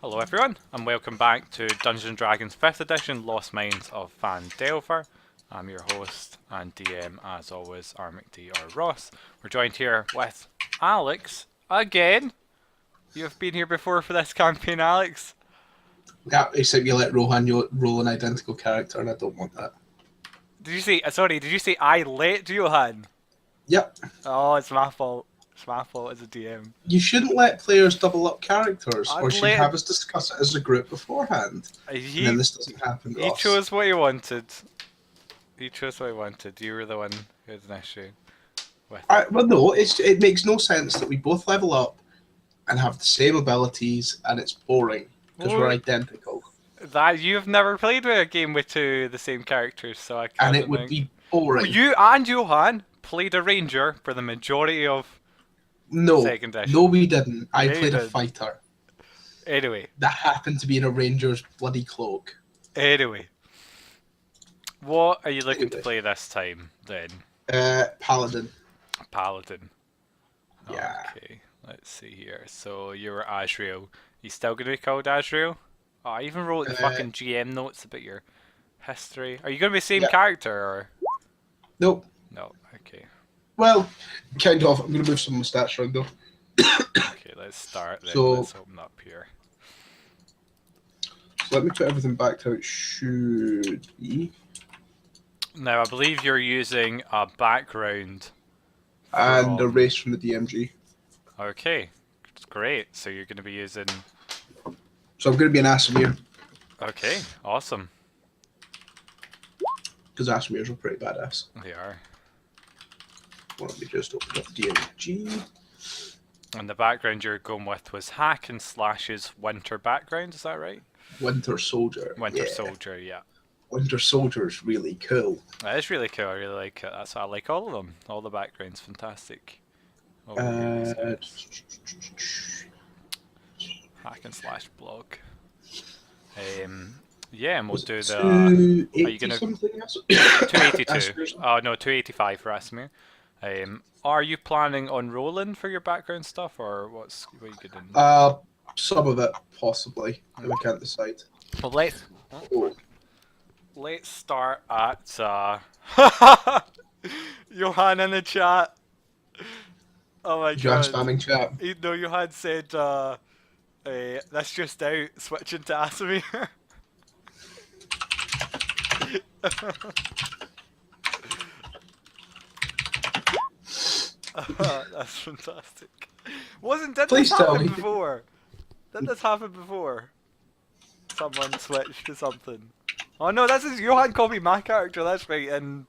Hello everyone, and welcome back to Dungeons & Dragons 5th edition, Lost Minds of Phandelver. I'm your host and DM, as always, McDowall or Ross. We're joined here with Alex, again. You've been here before for this campaign, Alex. Yeah, except you let Rohan roll an identical character, and I don't want that. Did you say I let Johan? Yep. Oh, it's my fault. It's my fault as a DM. You shouldn't let players double up characters, I'd or should have us discuss it as a group beforehand. And then this doesn't happen, He Ross. chose what he wanted. He chose what he wanted. You were the one who had an issue with it. Well, no, it makes no sense that we both level up and have the same abilities, and it's boring because we're identical. That you've never played with a game with the same characters, so I can't. And it would be boring. You and Johan played a ranger for the majority of second edition. No, we didn't. I Yeah, played a fighter. Anyway. That happened to be in a ranger's bloody cloak. Anyway. What are you looking to play this time, then? Paladin. Paladin. Yeah. Okay, let's see here. So, you were Asriel. You still going to be called Asriel? Oh, I even wrote the fucking GM notes about your history. Are you going to be the same character, or...? Nope. No, okay. Well, kind of. I'm going to move some of my stats around, though. Okay, let's start then. So, let's open up here. So let me put everything back to how it should be. Now, I believe you're using a background. And a race from the DMG. Okay, it's great. So you're going to be using... So I'm going to be an Asimir. Okay, awesome. Because Asimirs are pretty badass. They are. Let me just open up DMG. And the background you're going with was Hack and Slash's winter background, is that right? Winter Soldier. Winter Soldier, yeah. Winter Soldier is really cool. That is really cool. I really like it. That's why I like all of them. All the backgrounds, fantastic. Hack and Slash blog. Yeah, and we'll do the. Are you gonna 282? Oh no, 285 for Asimir. Are you planning on rolling for your background stuff, or what are you gonna? Some of it possibly. I can't decide. Well, let's start at Johan in the chat. Oh my god. Johan spamming chat. No, Johan said that's just out, switching to Asimir. That's fantastic. Did this happen before? Did this happen before? Someone switched to something. Oh no, this is Johan called me my character, that's right, in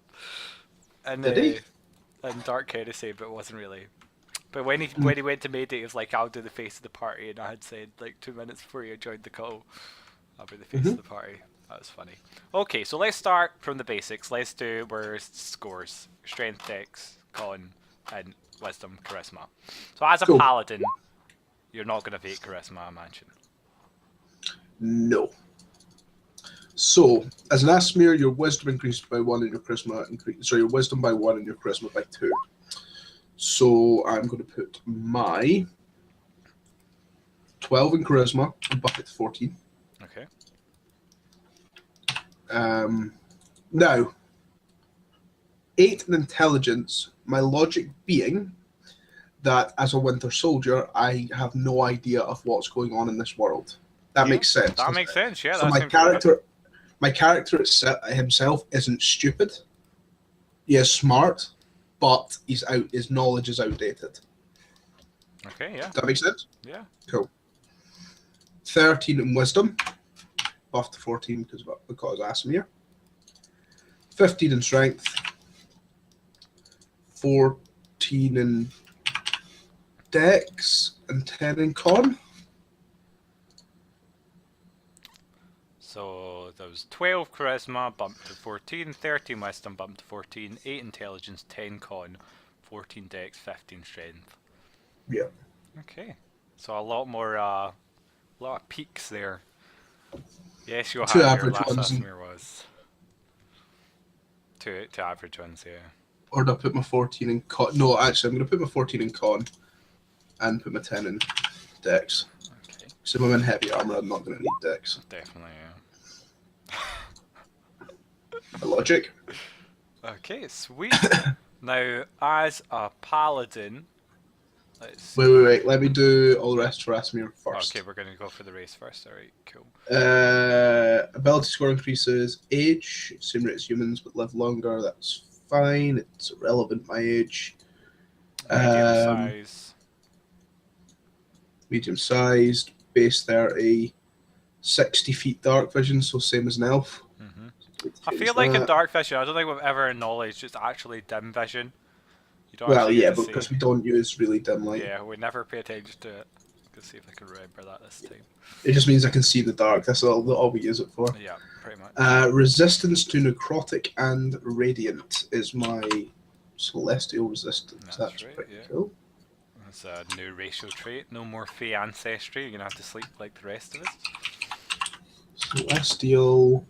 Dark Heresy, but it wasn't really. But when he went to Mayday, he was like, I'll do the face of the party, and I had said like 2 minutes before you joined the call, I'll be the face of the party. That was funny. Okay, so let's start from the basics. Let's do our scores. Strength, Dex, Con, and Wisdom, Charisma. So as a Paladin, you're not going to take Charisma, I imagine. No. So, as an Asimir, your Wisdom increased by 1 and your Charisma increased. So your Wisdom by 1 and your Charisma by 2. So I'm going to put my 12 in Charisma and buff it to 14. Okay. Now, 8 in Intelligence, my logic being that as a Winter Soldier, I have no idea of what's going on in this world. That makes sense. That makes sense, yeah. So my character himself isn't stupid. He is smart, but his knowledge is outdated. Okay, yeah. Does that make sense? Yeah. Cool. 13 in Wisdom, buff to 14 because Asimir. 15 in Strength. 14 in Dex and 10 in Con. So there was 12 Charisma, bumped to 14, 13 Wisdom, bumped to 14, 8 Intelligence, 10 Con, 14 Dex, 15 Strength. Yeah. Okay. So a lot more, lot of peaks there. Yes, your average last ones. Asimir was. Two average ones, yeah. Or do I put my 14 in Con? No, actually, I'm going to put my 14 in Con and put my 10 in Dex. Okay. So if I'm in heavy armor, I'm not going to need dex. Definitely, My logic. yeah. Okay, sweet. Now, as a paladin, let's see. Wait. Let me do all the rest for Asimir first. Okay, we're going to go for the race first. Alright, cool. Ability score increases. Age, same rate as humans, but live longer. That's fine. It's irrelevant, my age. Medium size. Medium sized. Base 30. 60 feet dark vision, so same as an elf. I feel like in dark vision, I don't think we've ever acknowledged it's actually dim vision. You don't Well, actually yeah, get to but see. because we don't use really dim light. Yeah, we never pay attention to it. Let's see if I can remember that this time. It just means I can see the dark. That's all we use it for. Yeah, pretty much. Resistance to necrotic and radiant is my celestial resistance. That's right, pretty yeah. cool. That's a new racial trait. No more Fey ancestry. You're gonna have to sleep like the rest of us. Celestial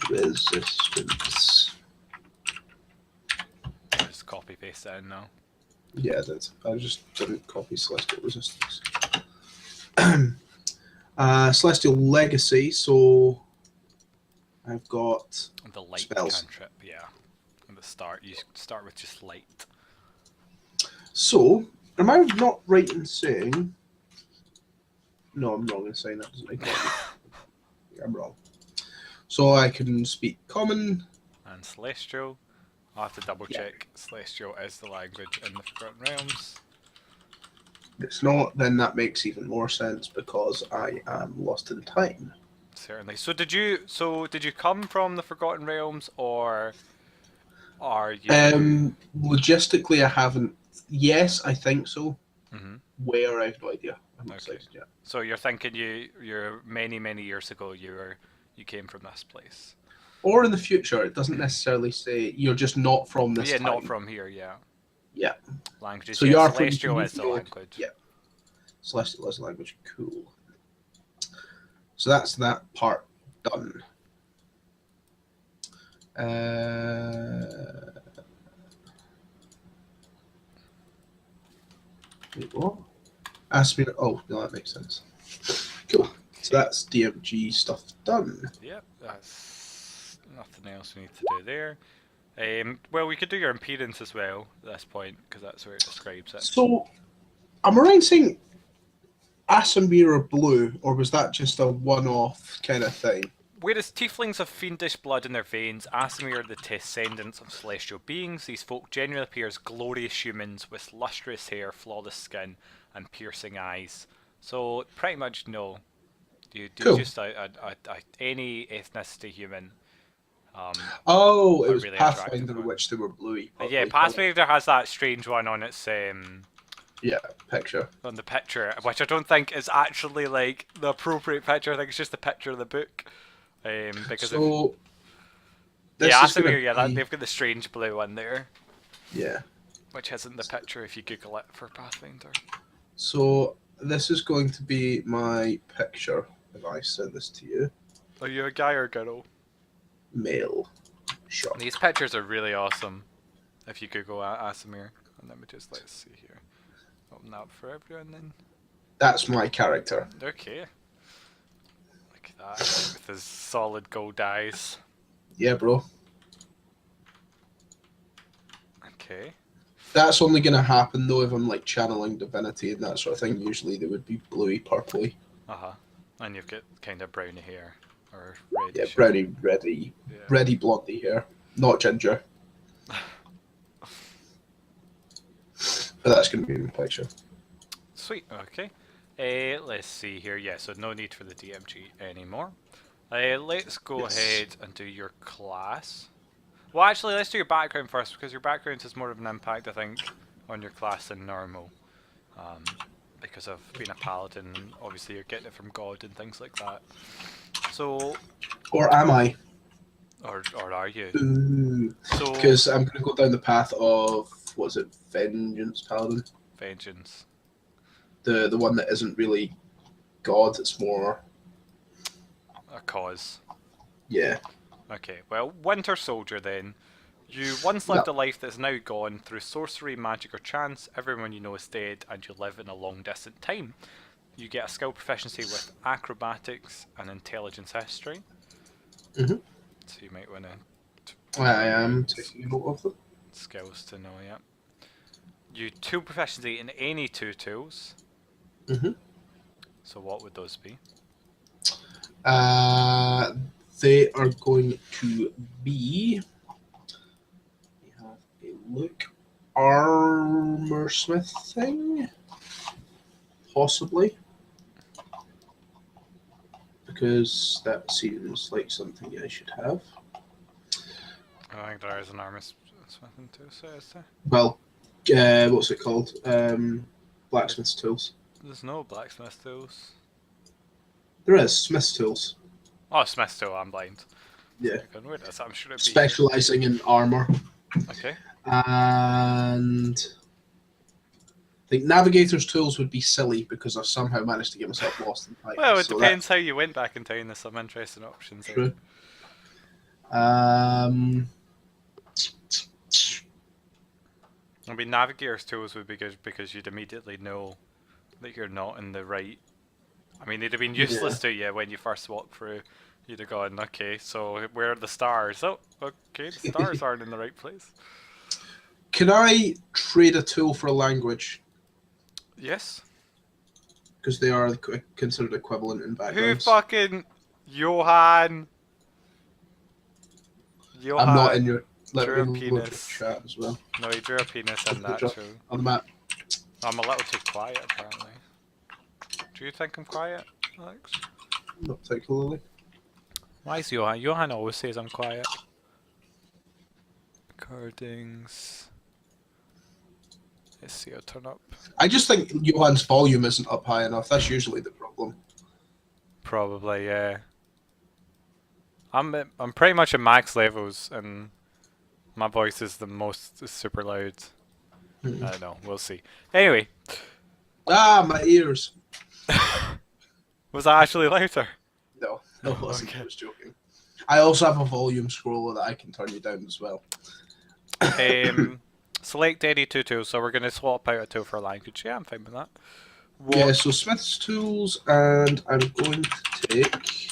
resistance. Just copy paste it in now. Yeah, that's. I just didn't copy celestial resistance. Celestial legacy. So I've got The light spells. cantrip, yeah. At the start, you start with just light. So, am I not right in saying? No, I'm wrong in saying that doesn't make sense. Yeah, I'm wrong. So I can speak common. And celestial. I'll have to double check. Celestial is the language in the Forgotten Realms. If it's not, then that makes even more sense because I am lost in time. Certainly. So did you come from the Forgotten Realms, or are you? Logistically, I haven't. Yes, I think so. Mhm. Where, I have no idea. I'm Okay. excited yet. So you're thinking you're many years ago you came from this place. Or in the future, it doesn't necessarily say you're just not from this Yeah, time. not from here. Yeah. Yeah. Languages. So yeah, you are Celestial is the language. Yeah. Celestial is the language. Cool. So that's that part done. Wait, what? Ask me. Oh, no, that makes sense. Cool. So that's DMG stuff done. Yep, that's nothing else we need to do there. Well, we could do your impedance as well at this point, because that's where it describes it. So, am I right in saying Asimir are blue, or was that just a one-off kind of thing? Whereas tieflings have fiendish blood in their veins, Aasimar are the descendants of celestial beings. These folk generally appear as glorious humans with lustrous hair, flawless skin, and piercing eyes. So, pretty much no. You do Cool. just any ethnicity human. Oh, it was really Pathfinder, attractive one. which they were bluey. Yeah, Pathfinder has that strange one on its picture. on the picture, which I don't think is actually like the appropriate picture. I think it's just the picture of the book. Because So, Aasimar, they've got the strange blue one there. Yeah. Which isn't the picture if you Google it for Pathfinder. So this is going to be my picture if I send this to you. Are you a guy or a girl? Male. Sure. These pictures are really awesome. If you Google Aasimar, and let me just let's see here. Open that up for everyone then. That's my character. Okay. Look at that with his solid gold eyes. Yeah, bro. Okay. That's only going to happen though if I'm like channeling divinity and that sort of thing. Usually they would be bluey, purpley. And you've got kind of browny hair or red. Yeah, browny, reddy, blondie hair, not ginger. But that's going to be my picture. Sweet. Okay. Let's see here. Yeah, so no need for the DMG anymore. Let's go ahead and do your class. Well, actually, let's do your background first, because your background has more of an impact, I think, on your class than normal. Because of being a paladin, and obviously you're getting it from God and things like that. So... Or am I? Or are you? Ooh. So... Because I'm going to go down the path of, what is it, Vengeance Paladin? Vengeance. The one that isn't really God, it's more... A cause. Yeah. Okay, well, Winter Soldier then. You once lived a life that's now gone. Through sorcery, magic, or chance, everyone you know is dead, and you live in a long distant time. you get a skill proficiency with acrobatics and intelligence history. Mhm. So you might want I am taking a note of them. skills to know, yeah. You tool proficiency in any two tools. Mhm. So what would those be? They are going to be. We have a look. Armor smithing, possibly, because that seems like something I should have. I think there is an armor smithing too, so is there? Well, what's it called? Blacksmith's tools. There's no blacksmith tools. There is smith's tools. Oh, smith tool, I'm blind. Yeah. Where is it? I'm sure it'd be Specializing in armor. Okay. And I think navigator's tools would be silly because I somehow managed to get myself lost in time. Well, it depends how you went back in time. There's some interesting options there. True. I mean, navigator's tools would be good because you'd immediately know that you're not in the right. I mean, they'd have been useless to you when you first walked through. You'd have gone, okay, so where are the stars? Oh, okay, the stars aren't in the right place. Can I trade a tool for a language? Yes. Because they are considered equivalent in Who backgrounds. fucking Johan? Johan. I'm not in your. Let drew a me look at penis. chat as well. No, he drew a penis in that too. On the map. I'm a little too quiet, apparently. Do you think I'm quiet, Alex? Not particularly. Why is Johan? Johan always says I'm quiet. Recordings. Let's see, I'll turn up. I just think Johan's volume isn't up high enough. That's usually the problem. Probably, yeah. I'm pretty much at max levels, and my voice is is super loud. I don't know. We'll see. Anyway. My ears. Was that actually louder? No, it wasn't. Okay. I was joking. I also have a volume scroller that I can turn you down as well. Select any two tools, so we're going to swap out a tool for a language. Yeah, I'm fine with that. Yeah, so Smith's tools, and I'm going to take.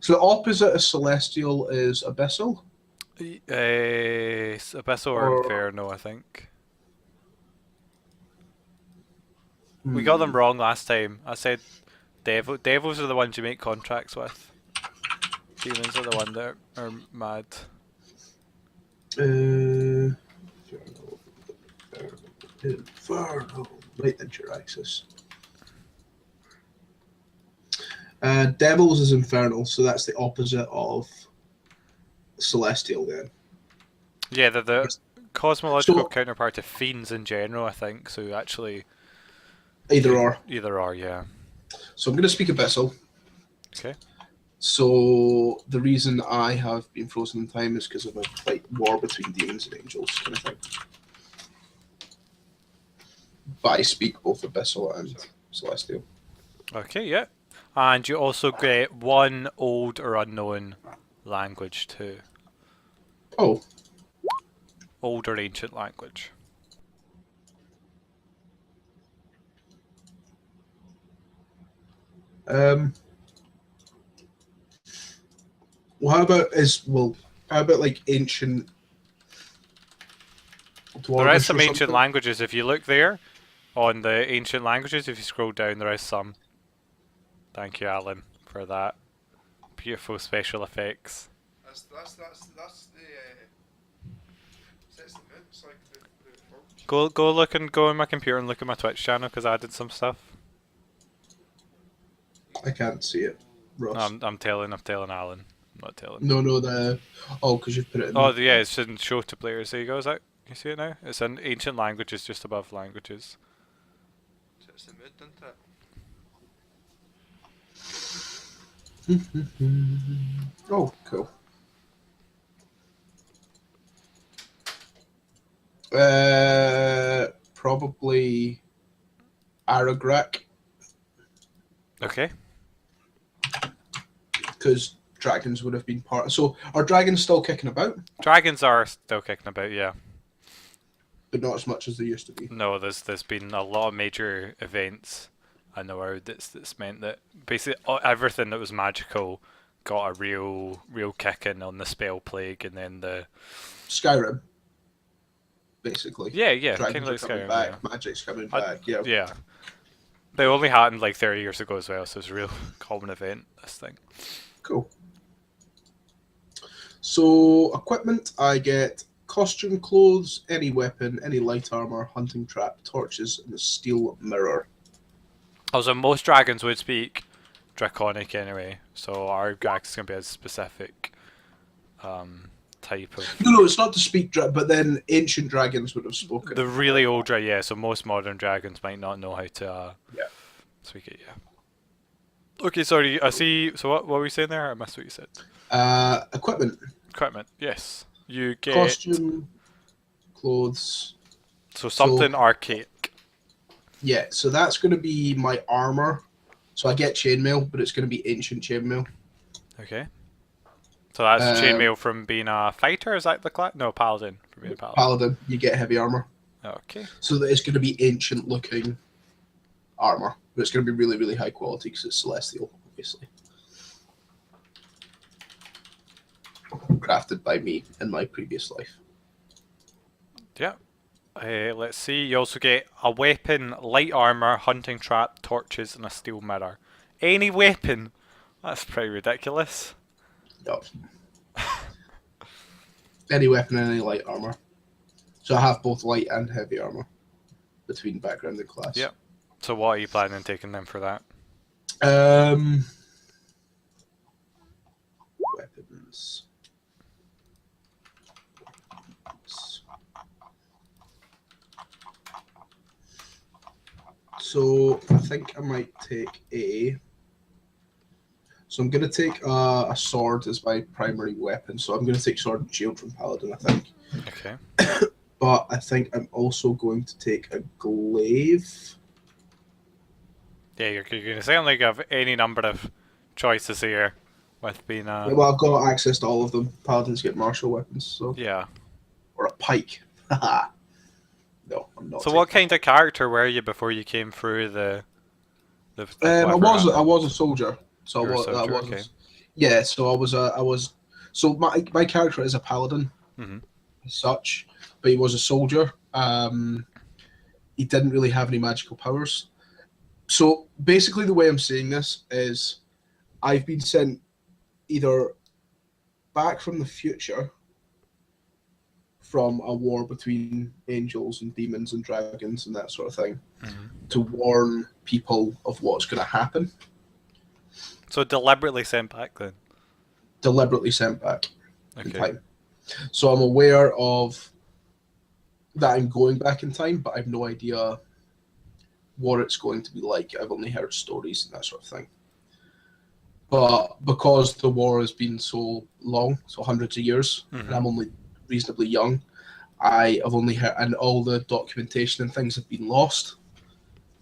So the opposite of celestial is abyssal. Abyssal or Inferno, I think. We Hmm. got them wrong last time. I said devils are the ones you make contracts with. Demons are the ones that are mad. Inferno. Right into your axis. Devils is infernal, so that's the opposite of celestial then. Yeah, they're the cosmological So- counterpart to fiends in general, I think. So actually, Either or. Either or, yeah. So I'm going to speak abyssal. Okay. So the reason I have been frozen in time is because of a war between demons and angels kind of thing. But I speak both abyssal and celestial. Okay, yeah. And you also get one old or unknown language too. Oh. Old or ancient language. Well, how about like ancient Dwarvish There is some or ancient something? languages. If you look there on the ancient languages, if you scroll down, there is some. Thank you, Alan, for that. Beautiful special effects. That's the sets the mood. It's like the Go in my computer and look at my Twitch channel because I did some stuff. I can't see it, Ross. No, I'm telling Alan. I'm not telling. No, because you've put it in. Oh, yeah, it's in show to players. There you go. Is that you see it now? It's in ancient languages, just above languages. sets the mood, doesn't it? Oh, cool. Probably Aragrak, Okay. because dragons would have been part. So are dragons still kicking about? Dragons are still kicking about, yeah. but not as much as there used to be. No, there's been a lot of major events in the world that's meant that basically everything that was magical got a real kick in on the spell plague, and then the Skyrim, basically. yeah, kind Dragons of are like coming Skyrim, back, yeah. magic's coming I- back, yeah. Yeah. They only happened like 30 years ago as well, so it's a real common event, this thing. Cool. So, equipment, I get costume clothes, any weapon, any light armor, hunting trap, torches, and a steel mirror. Also, most dragons would speak Draconic anyway, so our drag's going to be a specific type of... No, it's not to speak, but then ancient dragons would have spoken. The really old dragon, yeah, so most modern dragons might not know how to speak it, yeah. Okay, sorry, I see, so what were we saying there? I missed what you said. Equipment. Equipment, yes. You get... Costume, clothes. So something archaic. Yeah, so that's going to be my armor. So I get chainmail, but it's going to be ancient chainmail. Okay. So that's chainmail from being a fighter, is that the class? No, paladin, from being a paladin. Paladin, you get heavy armor. Okay. So that it's going to be ancient looking armor, but it's going to be really, really high quality because it's celestial, obviously. Crafted by me in my previous life. Yeah. Let's see. You also get a weapon, light armor, hunting trap, torches, and a steel mirror. Any weapon? That's pretty ridiculous. Yup. Any weapon and any light armor. So I have both light and heavy armor between background and class. Yep. So what are you planning on taking them for that? Weapons. So I think I might take a. So I'm going to take a sword as my primary weapon. So I'm going to take sword and shield from Paladin, I think. Okay. But I think I'm also going to take a glaive. Yeah, you're going to certainly have any number of choices here with being a... Well, I've got access to all of them. Paladins get martial weapons, so Yeah. or a pike. Haha. No, I'm not. So what kind of character were you before you came through the I whatever was a soldier. So You were a I soldier, was. okay. Yeah, so I was. So my character is a paladin, Mhm. as such, but he was a soldier. He didn't really have any magical powers. So basically, the way I'm saying this is, I've been sent either back from the future, from a war between angels and demons and dragons and that sort of thing, to warn people of what's going to happen. So deliberately sent back then? Deliberately sent back in Okay. time. So I'm aware of that I'm going back in time, but I've no idea what it's going to be like. I've only heard stories and that sort of thing. But because the war has been so long, so hundreds of years, and I'm only reasonably young, I have only heard, and all the documentation and things have been lost.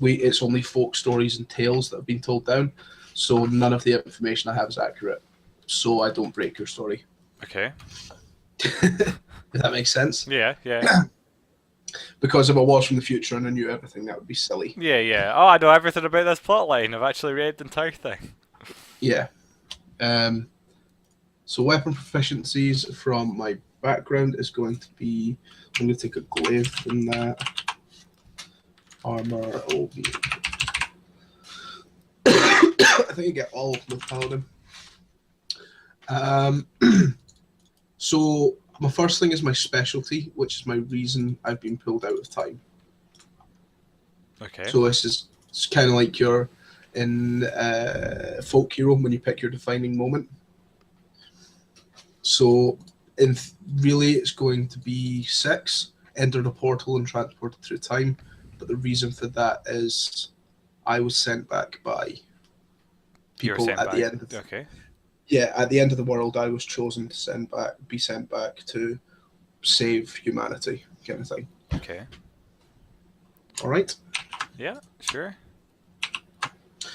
It's only folk stories and tales that have been told down, so none of the information I have is accurate. So I don't break your story. Okay. If that makes sense. Yeah. Because if I was from the future and I knew everything, that would be silly. Yeah. Oh, I know everything about this plotline. I've actually read the entire thing. Yeah. So weapon proficiencies from my background is going to be, I'm going to take a glaive from that. Armor will be. I think I get all with Paladin. So my first thing is my specialty, which is my reason I've been pulled out of time. Okay. So this is it's kind of like you're in Folk Hero when you pick your defining moment. So really it's going to be 6, enter the portal and transported through time. But the reason for that is I was sent back by people at the end. Okay. Yeah, at the end of the world, I was chosen to be sent back to save humanity, kind of thing. Okay. All right. Yeah, sure.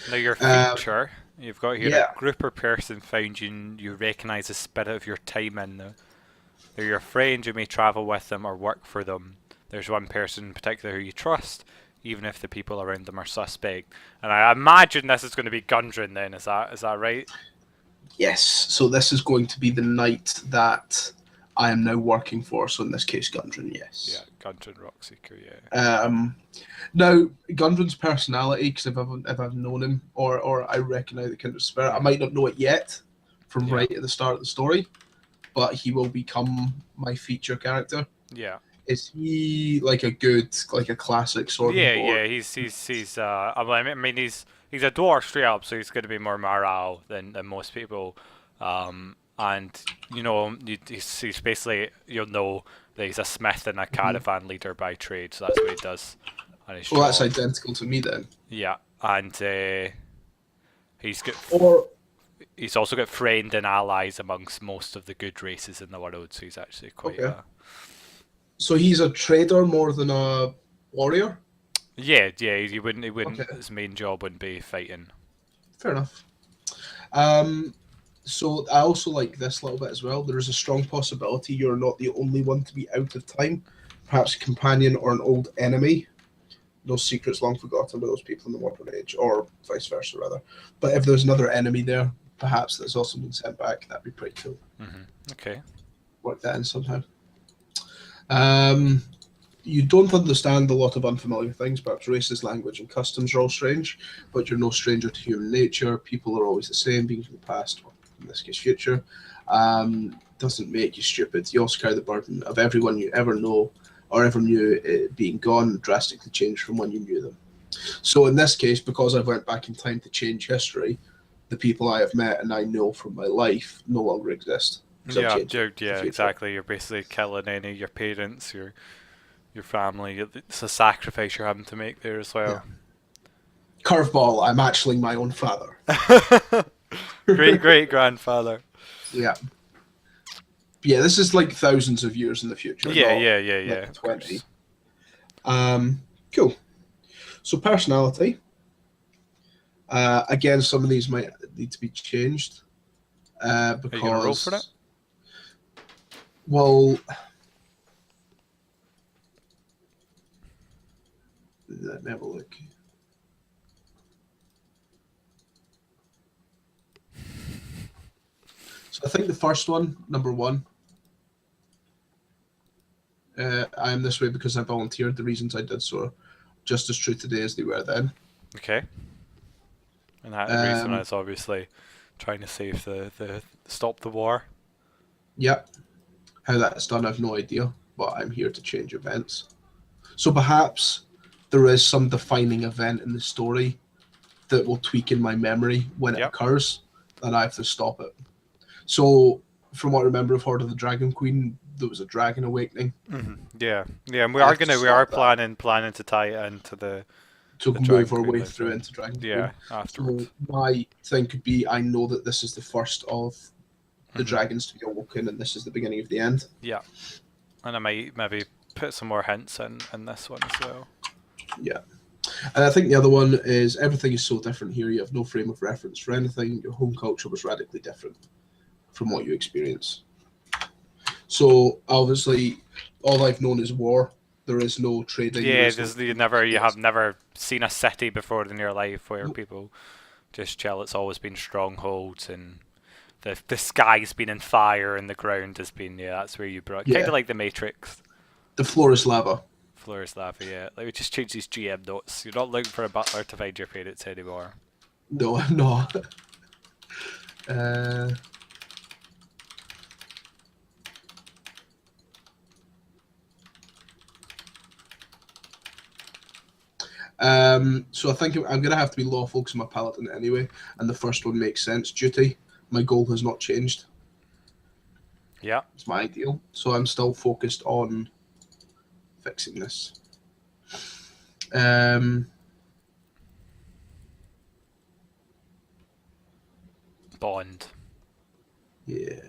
Now your feature, you've got here yeah. a group or person found you recognise the spirit of your time in. They're your friend, you may travel with them or work for them. there's one person in particular who you trust, even if the people around them are suspect. And I imagine this is going to be Gundren then, is that right? Yes. So this is going to be the knight that I am now working for. So in this case, Gundren. Yes. Yeah, Gundren Rockseeker, yeah. Now, Gundren's personality, because if I've known him or I recognise the kindred spirit, I might not know it yet from Yeah. right at the start of the story, but he will become my feature character. Yeah. Is he like a classic sword and board? Yeah, he's I mean he's a dwarf straight up, so he's going to be more morale than most people. And you know, he's basically, you'll know that he's a smith and a caravan leader by trade, so that's what he does. And he's Well, that's strong. identical to me then. Yeah, and he's got Or he's also got friend and allies amongst most of the good races in the world, so he's actually quite okay. So he's a trader more than a warrior? yeah, he wouldn't Okay. his main job wouldn't be fighting. Fair enough. So I also like this little bit as well. There is a strong possibility you're not the only one to be out of time. Perhaps a companion or an old enemy. No secrets long forgotten by those people in the modern age, or vice versa, rather. But if there's another enemy there, perhaps that's also been sent back, that'd be pretty cool. Okay. Work that in somehow. You don't understand a lot of unfamiliar things. Perhaps races, language, and customs are all strange, but you're no stranger to human nature. People are always the same, being from the past, or in this case, future. Doesn't make you stupid. You also carry the burden of everyone you ever know or ever knew being gone, drastically changed from when you knew them. So in this case, because I've went back in time to change history, the people I have met and I know from my life no longer exist. Yeah, exactly. You're basically killing any of your parents, your family. It's a sacrifice you're having to make there as well. Yeah. Curveball, I'm actually my own father. Great grandfather. Yeah. Yeah, this is like thousands of years in the future. Yeah. 20. Cool. So personality. Again, some of these might need to be changed. Because, are you gonna roll for it? Well, let me have a look. So I think the first one, number one, I am this way because I volunteered. The reasons I did so are just as true today as they were then. Okay. And that reason is obviously trying to save the stop the war. Yep. How that's done, I've no idea, but I'm here to change events. So perhaps there is some defining event in the story that will tweak in my memory when it occurs, and I have to stop it. So, from what I remember of Horde of the Dragon Queen, there was a dragon awakening. Yeah, and we are planning to tie it into the move our way through into Dragon Queen. Yeah, afterwards. So my thing could be, I know that this is the first of the dragons to be awoken, and this is the beginning of the end. Yeah, and I might maybe put some more hints in this one as well. Yeah. And I think the other one is everything is so different here. You have no frame of reference for anything. Your home culture was radically different from what you experience. So obviously, all I've known is war. There is no trading. Yeah, you have never seen a city before in your life where people just chill. It's always been strongholds, and the sky's been in fire, and the ground has been that's where you brought kind of like the Matrix. The floor is lava. Floor is lava, yeah. Like we just changed these GM notes. You're not looking for a butler to find your parents anymore. No, I'm not. So I think I'm going to have to be lawful because I'm a paladin anyway, and the first one makes sense. Duty. My goal has not changed. Yeah. It's my ideal. So I'm still focused on fixing this. Bond. Yeah.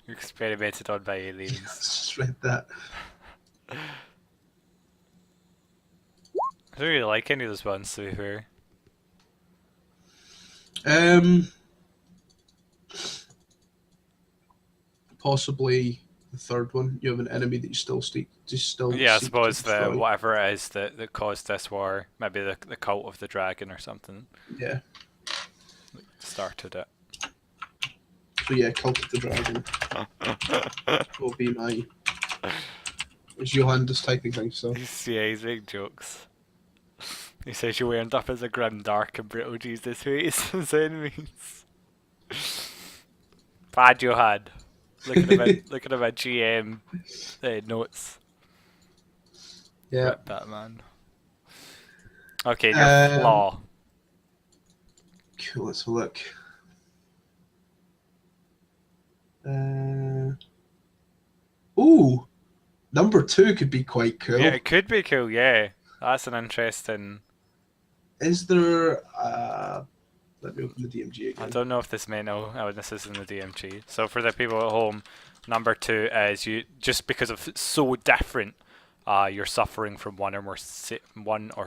Experimented on by aliens. Just read that. I don't really like any of those ones, to be fair. Possibly The third one, you have an enemy that you still seek to Yeah, I seek to suppose the destroy. whatever it is that caused this war, maybe the cult of the dragon or something, Yeah. started it. So yeah, Cult of the Dragon will be my. Is Johan just typing things? So Yeah, he's making jokes. He says you end up as a grim, dark, and brittle Jesus who hates his enemies. Bad Johan. Look at my GM notes. yeah. Rip Batman. Okay, your flaw. Cool. Let's have a look. Ooh, number 2 could be quite cool. Yeah, it could be cool. Yeah, that's an interesting. Is there? Let me open the DMG I again. don't know if this may know. Oh, this is in the DMG. So for the people at home, number 2 is you just because of it's so different. You're suffering from one or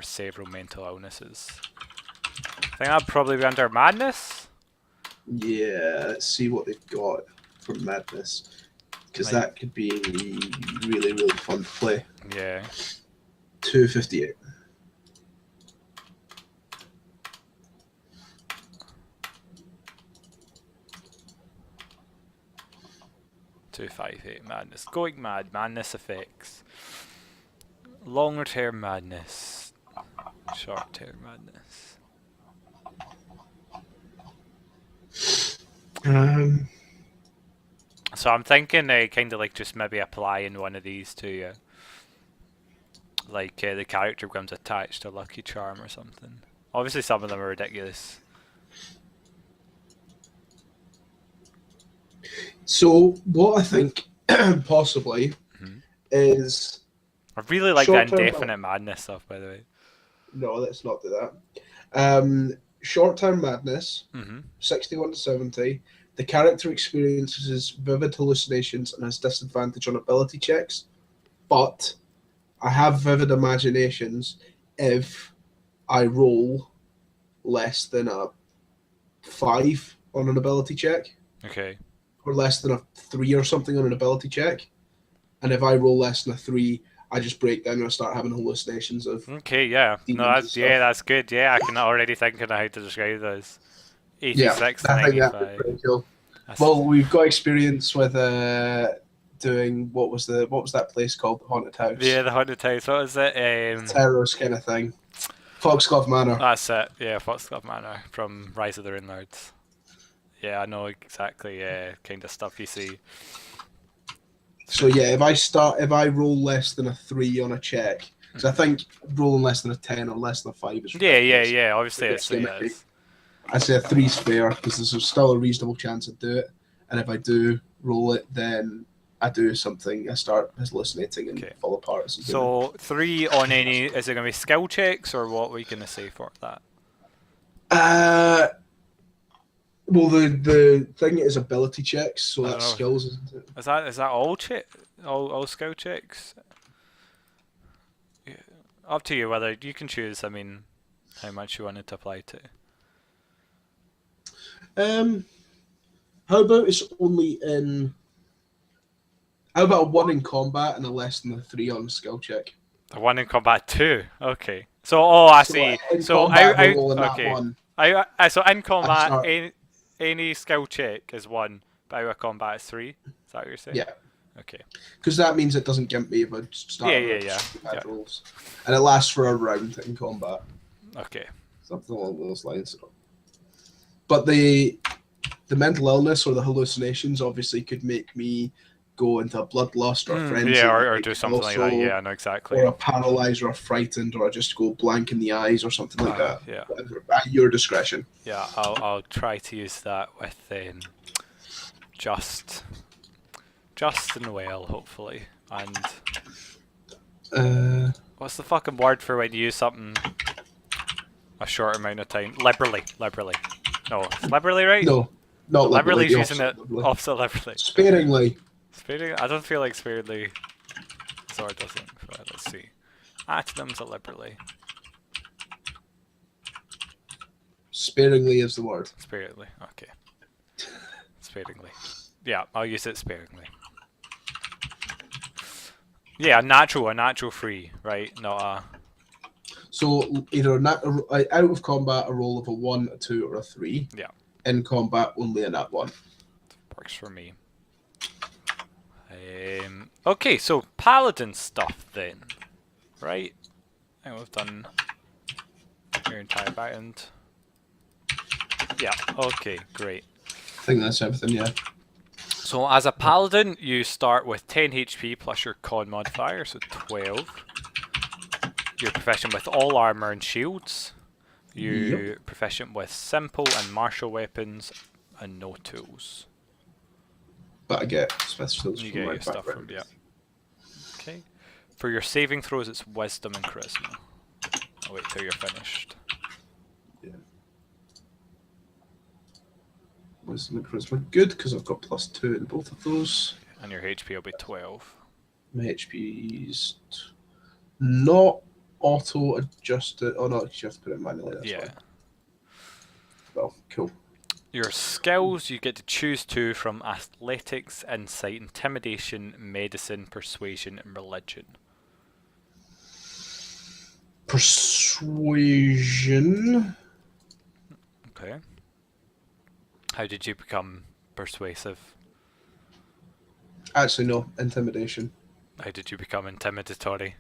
several mental illnesses. I think that'd probably be under madness. Yeah, let's see what they've got for Madness, because that could be really, really fun to play. Yeah. 258. .258 madness. Going mad. Madness effects. Longer term madness. Short term madness. So I'm thinking kind of like just maybe applying one of these to you. Like the character becomes attached to Lucky Charm or something. Obviously some of them are ridiculous. So what I think possibly is I really like the short-term indefinite madness stuff, by the way. No, let's not do that. Short-term madness, 61 to 70. The character experiences vivid hallucinations and has disadvantage on ability checks, but I have vivid imaginations if I roll less than a 5 on an ability check. Okay. Or less than a 3 or something on an ability check. And if I roll less than a 3, I just break down and I start having hallucinations of. Okay, yeah. No, that's good. Yeah, I can already think of how to describe those. 86 to I think 95. that's pretty cool. Well, we've got experience with doing what was that place called, the Haunted House? Yeah, the Haunted House. What was it? Terrorist kind of thing. Foxglove Manor. That's it. Yeah, Foxglove Manor from Rise of the Rune Lords. Yeah, I know exactly kind of stuff you see. So yeah, if I roll less than a 3 on a check, because I think rolling less than a 10 or less than a 5 is ridiculous. Yeah. Obviously, it's I say a 3's fair because there's still a reasonable chance I'd do it, and if I do roll it, then I do something. I start hallucinating and fall apart. So 3 on any? Is it going to be skill checks or what are we going to say for that? Well, the thing is ability checks, so that's skills, isn't it? Is that all all skill checks? Yeah. Up to you whether you can choose. I mean, how much you want it to apply to. How about it's only in? How about a 1 in combat and a less than a 3 on skill check? A 1 in combat 2. Okay. So I see. So okay. So in combat, any skill check is 1, but out of combat is 3. Is that what you're saying? Yeah. Okay. Because that means it doesn't gimp me if I start Yeah. rolls. And it lasts for a round in combat. Okay. Something along those lines. But the mental illness or the hallucinations obviously could make me go into a bloodlust or frenzy. Yeah, or do something like that. Yeah, I know exactly. Or a paralyzed or a frightened, or I just go blank in the eyes or something like that. Yeah. At your discretion. Yeah, I'll try to use that with just and well, hopefully. And what's the fucking word for when you use something a short amount of time? Liberally. No, it's liberally, right? No, not liberally. Liberally's using it opposite liberally. Sparingly. I don't feel like sparingly. Sorry, doesn't. Let's see. Antonyms of liberally. Sparingly is the word. Sparingly. Okay. Sparingly. Yeah, I'll use it sparingly. Yeah, a natural free, right? Not a. So either out of combat a roll of a 1, a 2, or a 3. Yeah. In combat only a nat 1. Works for me. Okay, so paladin stuff then, right? I think we've done your entire backend. Yeah. Okay. Great. I think that's everything. Yeah. So as a paladin, you start with 10 HP plus your con modifier, so 12. You're proficient with all armor and shields. You're proficient with simple and martial weapons, and no tools. But I get specials You from get my your stuff background. from Okay. For your saving throws, it's wisdom and charisma. I'll wait till you're finished. Yeah. Wisdom and charisma good because I've got +2 in both of those. And your HP will be 12. My HP's not auto adjusted. Oh no, you have to put it manually. That's fine. Well, cool. Your skills, you get to choose 2 from athletics, insight, intimidation, medicine, persuasion, and religion. Persuasion. Okay. How did you become persuasive? Actually, no. Intimidation. How did you become intimidatory?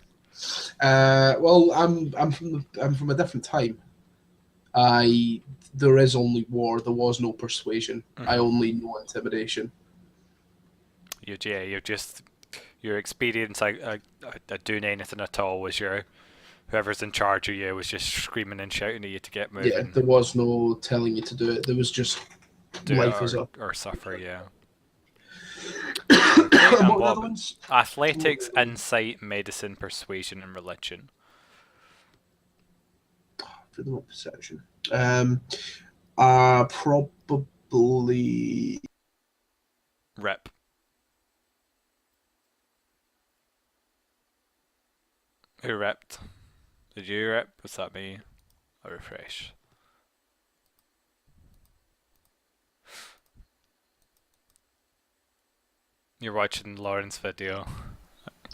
Well, I'm from a different time. There is only war. There was no persuasion. I only know intimidation. Your experience at doing anything at all was whoever's in charge of you was just screaming and shouting at you to get moving. Yeah, there was no telling you to do it. There was just life is up or suffer. Yeah. Okay, what other ones? Athletics, insight, medicine, persuasion, and religion. For the perception. Probably Rip. Who ripped? Did you rip? Was that me? I'll refresh. You're watching Lauren's video.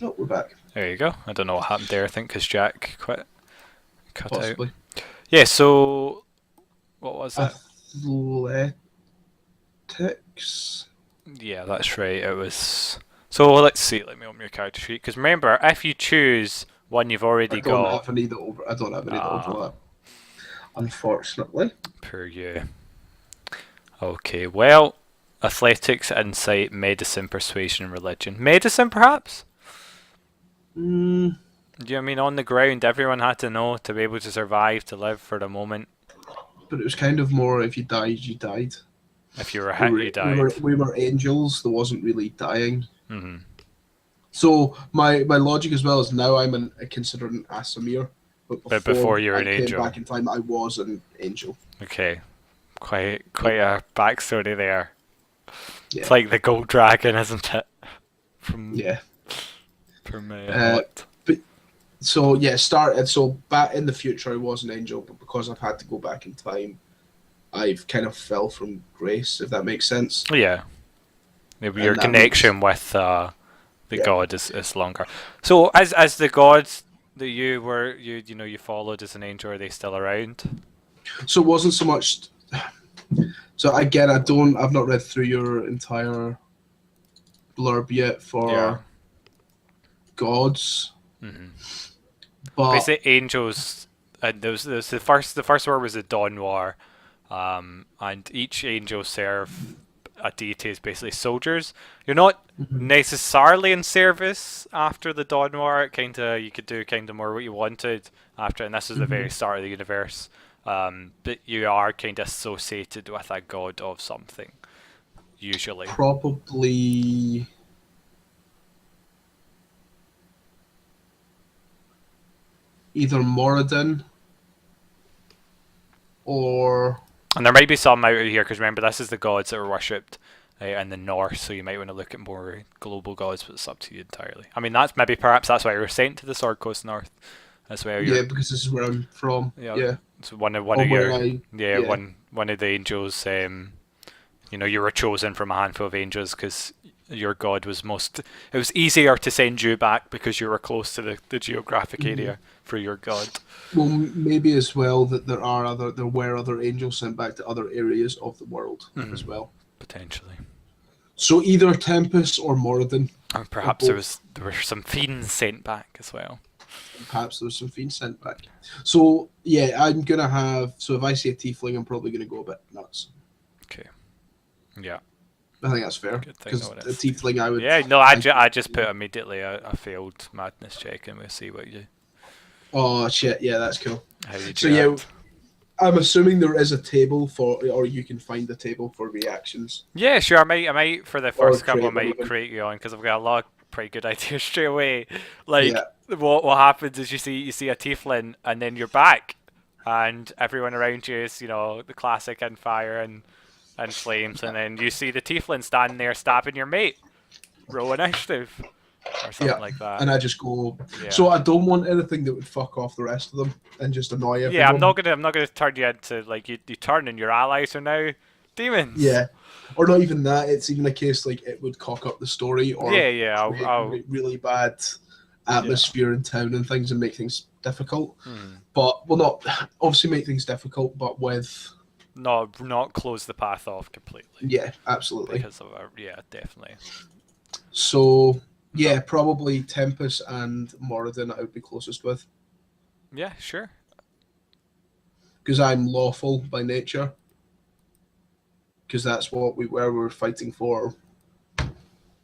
Oh, we're back. There you go. I don't know what happened there. I think because Jack cut Possibly. out. Yeah. So, what was it? Athletics. Yeah, that's right. It was. So let's see. Let me open your character sheet. Because remember, if you choose one you've already got. I don't have any overlap. Unfortunately. Poor you. Okay. Well, athletics, insight, medicine, persuasion, and religion. Medicine, perhaps. Do you know what I mean? On the ground, everyone had to know to be able to survive, to live for the moment. But it was kind of more if you died, you died. If you were hit, you died. We were angels. There wasn't really dying. Mm-hmm. So my logic as well is now I'm considered an Asimir. But before you were an angel. Back in time, I was an angel. Okay. Quite a backstory there. Yeah. It's like the gold dragon, isn't it? From but so yeah, back in the future I was an angel, but because I've had to go back in time, I've kind of fell from grace, if that makes sense. Yeah. Your connection with the god is longer. So as the gods that you followed as an angel, are they still around? So it wasn't so much. So again, I've not read through your entire blurb yet for gods. Mm-hmm. But basically, angels. And there was the first word was the Dawn War, and each angel serve a deity is basically soldiers. You're not necessarily in service after the Dawn War. You could do kind of more what you wanted after, and this is the very start of the universe. But you are kind of associated with a god of something, usually. Probably either Moradin or... And there might be some out here, because remember, this is the gods that were worshipped in the north, so you might want to look at more global gods, but it's up to you entirely. I mean, perhaps that's why you were sent to the Sword Coast North. That's why because this is where I'm from. Yeah. So one of the angels. You were chosen from a handful of angels because your god was most. It was easier to send you back because you were close to the geographic area for your god. Well, maybe as well that there were other angels sent back to other areas of the world as well. Potentially. So either Tempest or Moradin. And perhaps there were some fiends sent back as well. Perhaps there's some fiends sent back. So yeah, I'm gonna have. So if I see a tiefling, I'm probably gonna go a bit nuts. Okay. Yeah. I think that's fair Good thing because though it a is. tiefling, I would. Yeah. No, I just put immediately a failed madness check, and we'll see what you. Oh shit! Yeah, that's cool. How you do. So yeah, I'm assuming there is a table or you can find a table for reactions. Yeah, sure. I might for the first couple. I create one might of them. create you on because I've got a lot of pretty good ideas straight away. Like Yeah. what happens is you see a tiefling and then you're back, and everyone around you is the classic in fire and flames, and then you see the tiefling standing there stabbing your mate. Roll initiative or something like that. And I just go. Yeah. So I don't want anything that would fuck off the rest of them and just annoy everyone. Yeah, I'm not gonna turn you into like you turn and your allies are now demons. Yeah, or not even that. It's even a case like it would cock up the story or create I'll really bad atmosphere in town and things and make things difficult. But not obviously make things difficult, but with not close the path off completely. Yeah, absolutely. Because of definitely. So yeah, probably Tempest and Moradin I would be closest with. Yeah, sure. Because I'm lawful by nature. Because that's what we were fighting for.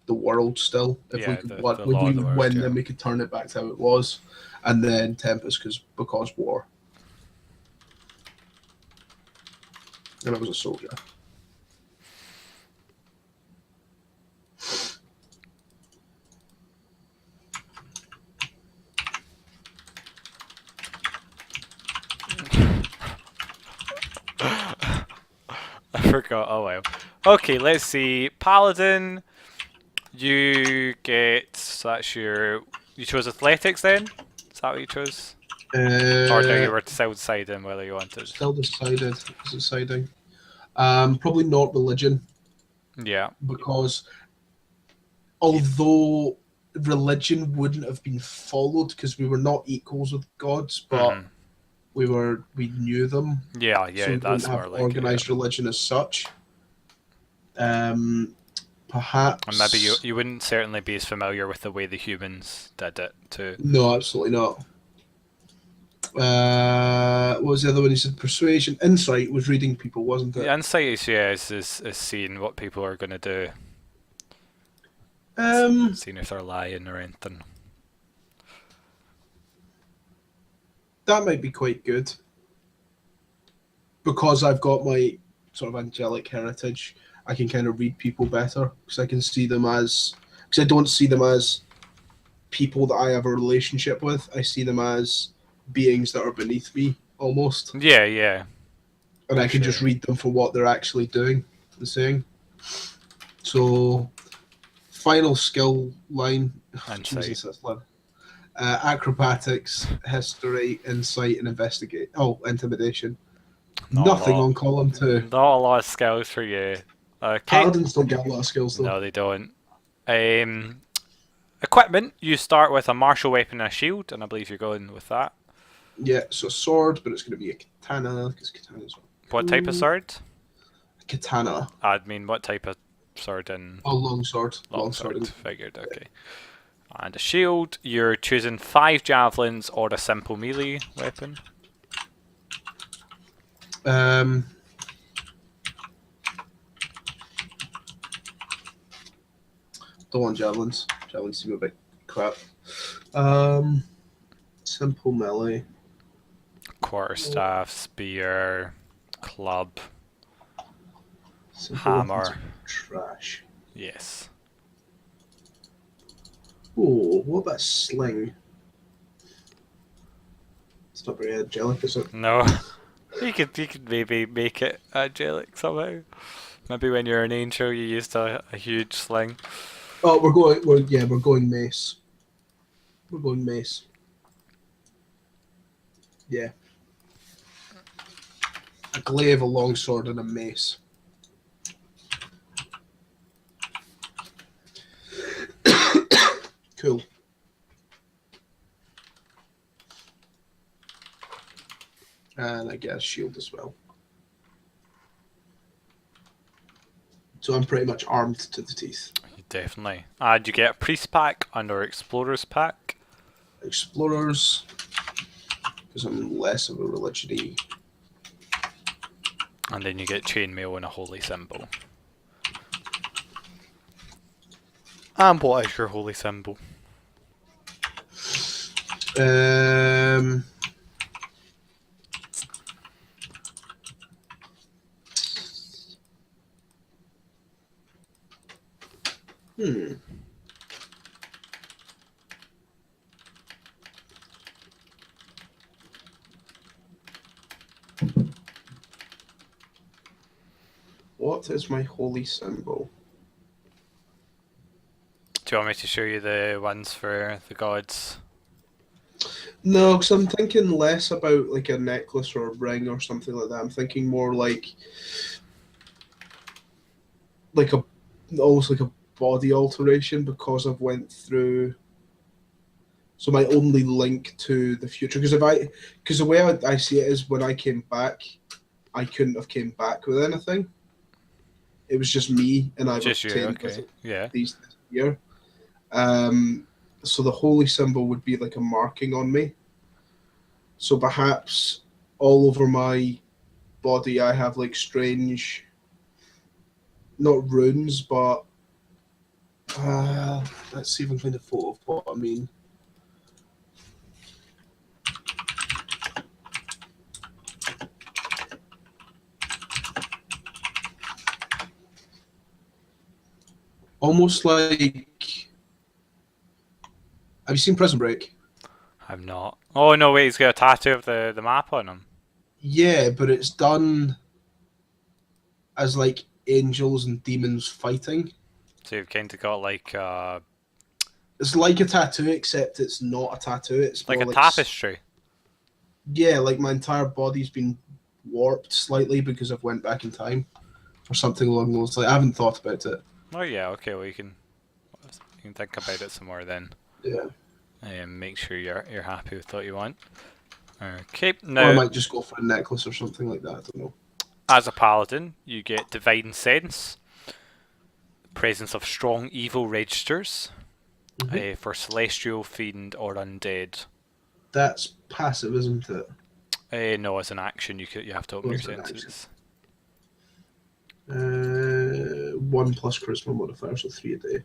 The world still. If we could win, then we could turn it back to how it was. And then Tempest because war. And I was a soldier. I forgot. Oh well. Okay, let's see. Paladin, you get. So that's your. You chose athletics then? Is that what you chose? Or no, you were still deciding whether you wanted. Still deciding. Probably not religion. Yeah. Because although religion wouldn't have been followed because we were not equals with gods, but we knew them. Yeah, so we that's didn't have more like organized religion as such. Perhaps. And maybe you wouldn't certainly be as familiar with the way the humans did it too. No, absolutely not. What was the other one? He said persuasion. Insight was reading people, wasn't it? The insight is seeing what people are gonna do. Seeing if they're lying or anything. That might be quite good. Because I've got my sort of angelic heritage, I can kind of read people better because I can see them as. Because I don't see them as people that I have a relationship with. I see them as beings that are beneath me almost. Yeah. And I can just read them for what they're actually doing and saying. So, final skill line. Insight. Acrobatics, history, insight, and investigate. Oh, intimidation. Not Nothing on column 2. Not a lot of skills for you. Paladins don't get a lot of skills though. No, they don't. Equipment. You start with a martial weapon and a shield, and I believe you're going with that. Yeah, so sword, but it's going to be a katana because katana's. What type of sword? Katana. I mean, what type of sword? And long sword. Long sword. Figured. Okay. And a shield. You're choosing 5 javelins or a simple melee weapon. Don't want javelins. Javelins seem a bit crap. Simple melee. Quarterstaff, spear, club, Simple hammer. Trash. Yes. Oh, what about sling? It's not very angelic, is it? No. You could maybe make it angelic somehow. Maybe when you're an angel, you used a huge sling. Oh, we're going mace. We're going mace. Yeah. A glaive, a longsword, and a mace. Cool. And I get a shield as well. So I'm pretty much armed to the teeth. Definitely. And you get a priest pack and our explorers pack. Explorers, because I'm less of a religion-y. And then you get chainmail and a holy symbol. And what is your holy symbol? What is my holy symbol? Do you want me to show you the ones for the gods? No, because I'm thinking less about like a necklace or a ring or something like that. I'm thinking more like a almost like a body alteration because I've went through. So my only link to the future, because the way I see it is when I came back, I couldn't have came back with anything. It was just me, and I've Just you, obtained okay. Yeah. these this year. So the holy symbol would be like a marking on me. So perhaps all over my body I have like strange, not runes, but let's see if I can find a photo of what I mean. Almost like, have you seen Prison Break? I'm not. Oh no, wait, he's got a tattoo of the map on him. Yeah, but it's done as like angels and demons fighting. So you've kind of got like It's like a tattoo, except it's not a tattoo. It's like more a like tapestry. Yeah, like my entire body's been warped slightly because I've went back in time, or something along those lines. I haven't thought about it. Oh yeah, okay, well you can think about it some more then. Yeah. And make sure you're happy with what you want. Okay, Or I now might just go for a necklace or something like that. I don't know. as a paladin, you get divine sense, presence of strong evil registers, for celestial, fiend, or undead. That's passive, isn't it? No, as an action, you have to open your As an action. senses. 1 plus charisma modifier, so 3 a day.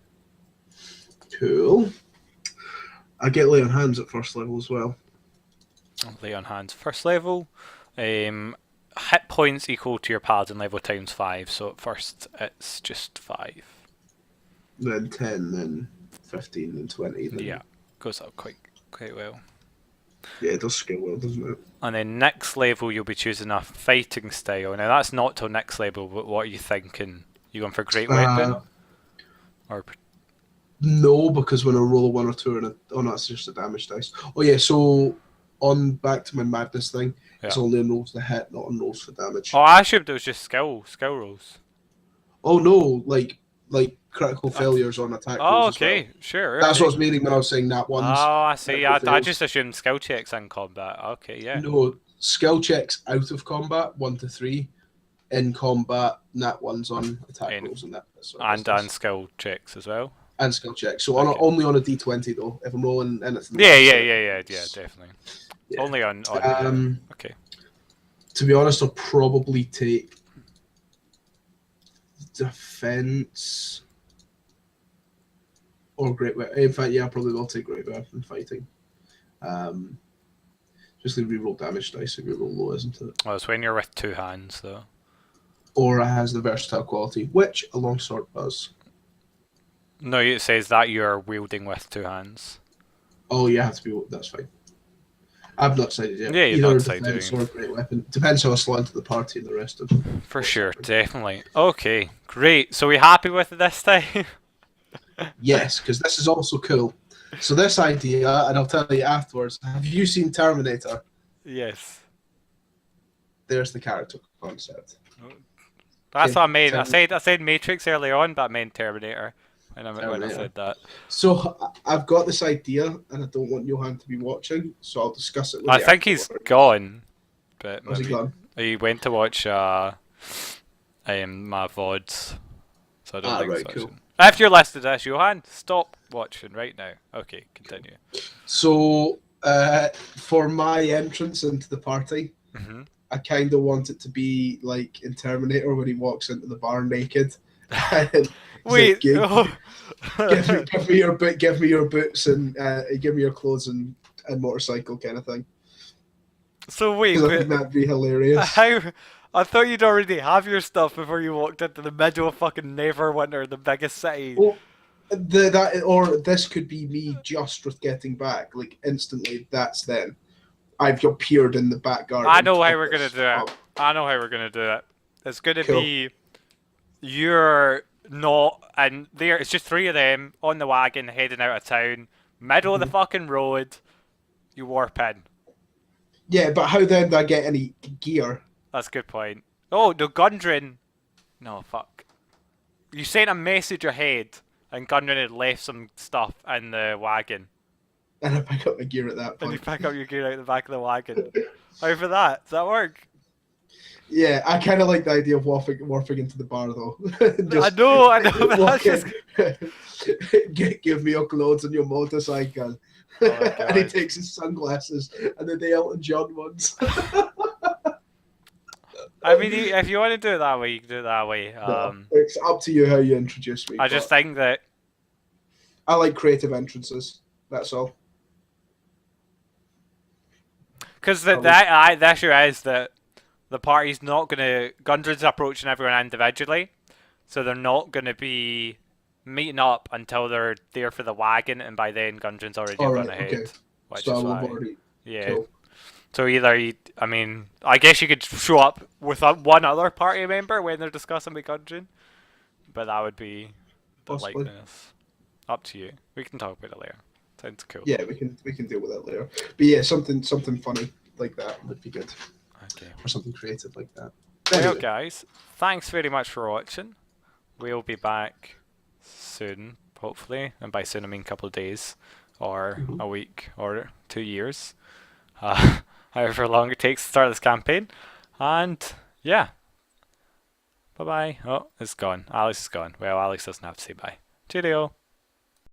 Cool. I get lay on hands at first level as well. Lay on hands, first level. Hit points equal to your paladin level times 5. So at first it's just 5. Then 10, then 15, then 20. Then... Yeah, goes up quite well. Yeah, it does scale well, doesn't it? And then next level you'll be choosing a fighting style. Now that's not till next level, but what are you thinking? You going for great weapon? Or no, because when I roll a 1 or 2 and oh no, it's just a damage dice. Oh yeah, so on back to my madness thing, it's only on rolls to hit, not on rolls for damage. Oh, I assumed it was just skill rolls. Oh no, like critical failures on attack rolls. Oh, okay, as well. sure. That's what I was meaning when I was saying that ones. Oh, I see. I just assumed skill checks in combat. Okay, yeah. No, skill checks out of combat, 1 to 3. In combat, nat ones on attack rolls and that sort of stuff. And skill checks as well. And skill checks. So only on a d20 though. If I'm rolling anything. Yeah, definitely. Yeah. Only on okay. To be honest, I'll probably take defense or great weapon. In fact, yeah, I probably will take great weapon fighting. Just the reroll damage dice if you roll low, isn't it? Well, it's when you're with 2 hands though. Or it has the versatile quality, which a long sword does. No, it says that you're wielding with 2 hands. Oh, you have to be. That's fine. I've not decided yet. Yeah, you've Either not defense decided. or great weapon. Depends how I slot into the party and the rest of them. For sure, definitely. Okay, great. So we happy with it this time? Yes, because this is also cool. So this idea, and I'll tell you afterwards. Have you seen Terminator? Yes. There's the character concept. That's what I mean. I said Matrix earlier on, but I meant Terminator. when I Terminator. said that. So I've got this idea, and I don't want Johan to be watching, so I'll discuss it with I you think he's afterwards. gone, but Has he maybe gone? he went to watch my VODs, so I don't think he's Right, cool. watching. If you're listening to this, Johan, stop watching right now. Okay, continue. So for my entrance into the party, Mm-hmm. I kind of want it to be like in Terminator when he walks into the bar naked. And he's Wait. like, give me your boots and give me your clothes and motorcycle kind of thing. So wait, Because I think but that'd be hilarious. how? I thought you'd already have your stuff before you walked into the middle of fucking Neverwinter, the biggest city. Well, or this could be me just with getting back, like instantly. That's then. I've appeared in the back garden. I know how we're gonna do it. I know how we're gonna do it. It's gonna Cool. be you're not and there. It's just three of them on the wagon heading out of town, middle of the fucking road. You warp in. Yeah, but how then do I get any gear? That's a good point. Oh, the Gundren. No, fuck. You sent a message ahead, and Gundren had left some stuff in the wagon. And I pick up my gear at that And you point. pick up your gear out the back of the wagon. How for that? Does that work? Yeah, I kind of like the idea of warping into the bar though. I know, but that's walk just... in, give me your clothes and your motorcycle. Oh, And he God. takes his sunglasses and then the Elton John ones. I mean, if you want to do it that way, you can do it that way. No, it's up to you how you introduce me. I just but think that... I like creative entrances. That's all. Because the issue is that the party's not going to... Gundren's approaching everyone individually, so they're not going to be meeting up until they're there for the wagon, and by then Gundren's already Alright, run ahead. okay. Which So is I've why. already. Yeah. Cool. So either I mean, I guess you could show up with one other party member when they're discussing with Gundren, but that would be the Possibly. likeness. Up to you. We can talk about it later. Sounds cool. Yeah, we can deal with that later. But yeah, something funny like that would be good, Okay. or something creative like that. Well, Anyway, guys, thanks very much for watching. We'll be back soon, hopefully, and by soon I mean a couple of days, or a week, or 2 years. However long it takes to start this campaign. And yeah. Bye bye. Oh, it's gone. Alex is gone. Well, Alex doesn't have to say bye. Cheerio.